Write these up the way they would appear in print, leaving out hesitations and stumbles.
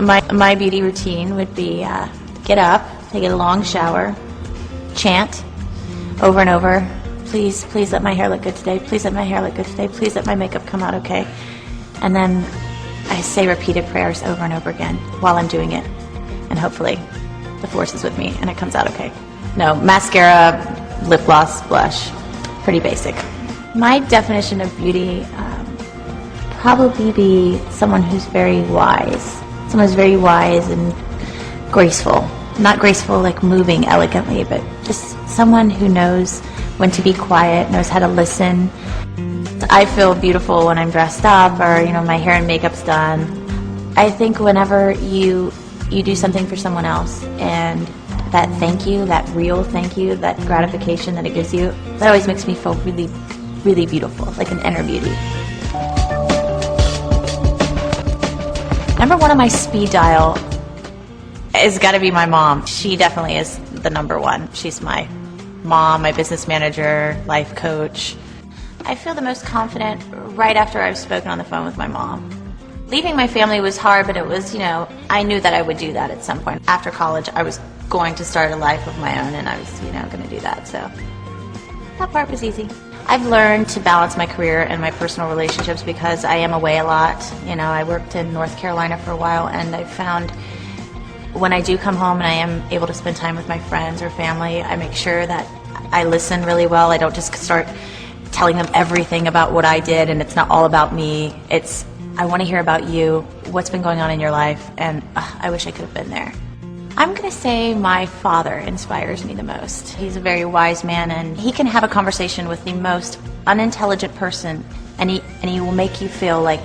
My beauty routine would be get up, take a long shower, chant over and over, please let my hair look good today, please let my hair look good today, please let my makeup come out okay. And then I say repeated prayers over and over again while I'm doing it. And hopefully the force is with me and it comes out okay. No, mascara, lip gloss, blush, pretty basic. My definition of beauty probably be someone who's very wise. Someone who's very wise and graceful. Not graceful like moving elegantly, but just someone who knows when to be quiet, knows how to listen. I feel beautiful when I'm dressed up or, my hair and makeup's done. I think whenever you do something for someone else and that thank you, that real thank you, that gratification that it gives you, that always makes me feel really, really beautiful, like an inner beauty. Number one on my speed dial has got to be my mom. She definitely is the number one. She's my mom, my business manager, life coach. I feel the most confident right after I've spoken on the phone with my mom. Leaving my family was hard, but it was, I knew that I would do that at some point. After college, I was going to start a life of my own, and I was, going to do that, so that part was easy. I've learned to balance my career and my personal relationships because I am away a lot. I worked in North Carolina for a while, and I found when I do come home and I am able to spend time with my friends or family, I make sure that I listen really well. I don't just start telling them everything about what I did, and it's not all about me. I want to hear about you, what's been going on in your life, and I wish I could have been there. I'm going to say my father inspires me the most. He's a very wise man, and he can have a conversation with the most unintelligent person, and he will make you feel like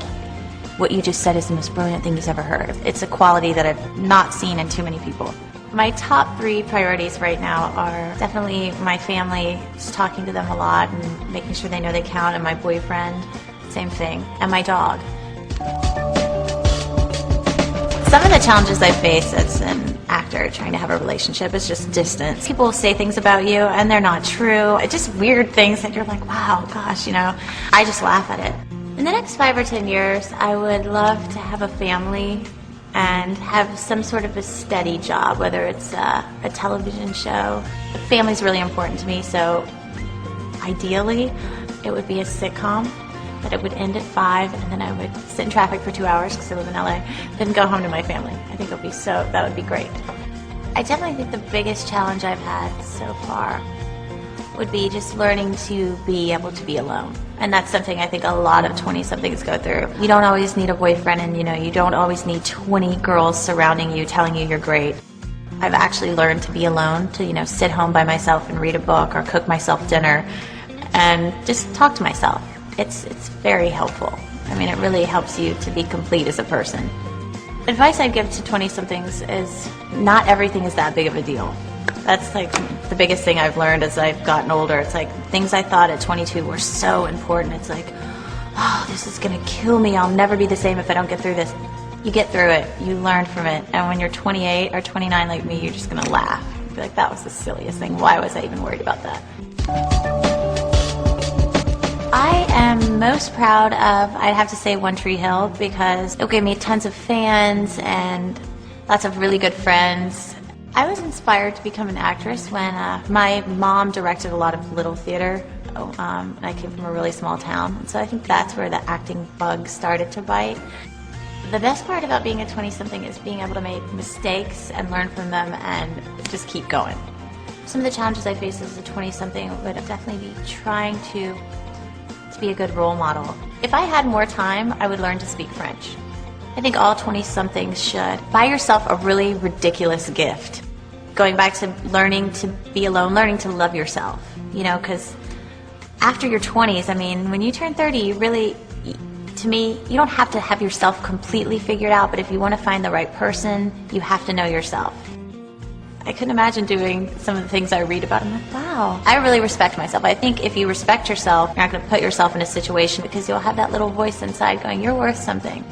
what you just said is the most brilliant thing he's ever heard. It's a quality that I've not seen in too many people. My top 3 priorities right now are definitely my family, just talking to them a lot and making sure they know they count, and my boyfriend, same thing, and my dog. Some of the challenges I face as an actor trying to have a relationship is just distance. People say things about you and they're not true. It's just weird things that you're like, wow, gosh, I just laugh at it. In the next 5 or 10 years, I would love to have a family and have some sort of a steady job, whether it's a television show. Family's really important to me, so ideally it would be a sitcom. That it would end at 5, and then I would sit in traffic for 2 hours because I live in LA, then go home to my family. I think that would be great. I definitely think the biggest challenge I've had so far would be just learning to be able to be alone. And that's something I think a lot of 20-somethings go through. You don't always need a boyfriend, and you don't always need 20 girls surrounding you telling you you're great. I've actually learned to be alone, to sit home by myself and read a book or cook myself dinner and just talk to myself. It's very helpful. It really helps you to be complete as a person. Advice I'd give to 20-somethings is not everything is that big of a deal. That's like the biggest thing I've learned as I've gotten older. It's like things I thought at 22 were so important. It's like, oh, this is going to kill me. I'll never be the same if I don't get through this. You get through it. You learn from it. And when you're 28 or 29 like me, you're just going to laugh. You'll be like, that was the silliest thing. Why was I even worried about that? I am most proud of, I'd have to say, One Tree Hill, because it gave me tons of fans and lots of really good friends. I was inspired to become an actress when my mom directed a lot of little theater, and I came from a really small town. So I think that's where the acting bug started to bite. The best part about being a 20-something is being able to make mistakes and learn from them and just keep going. Some of the challenges I face as a 20-something would definitely be trying to be a good role model. If I had more time, I would learn to speak French. I think all 20-somethings should. Buy yourself a really ridiculous gift. Going back to learning to be alone, learning to love yourself, because after your 20s, when you turn 30, you really, to me, you don't have to have yourself completely figured out, but if you want to find the right person, you have to know yourself. I couldn't imagine doing some of the things I read about. I'm like, wow. I really respect myself. I think if you respect yourself, you're not going to put yourself in a situation because you'll have that little voice inside going, you're worth something.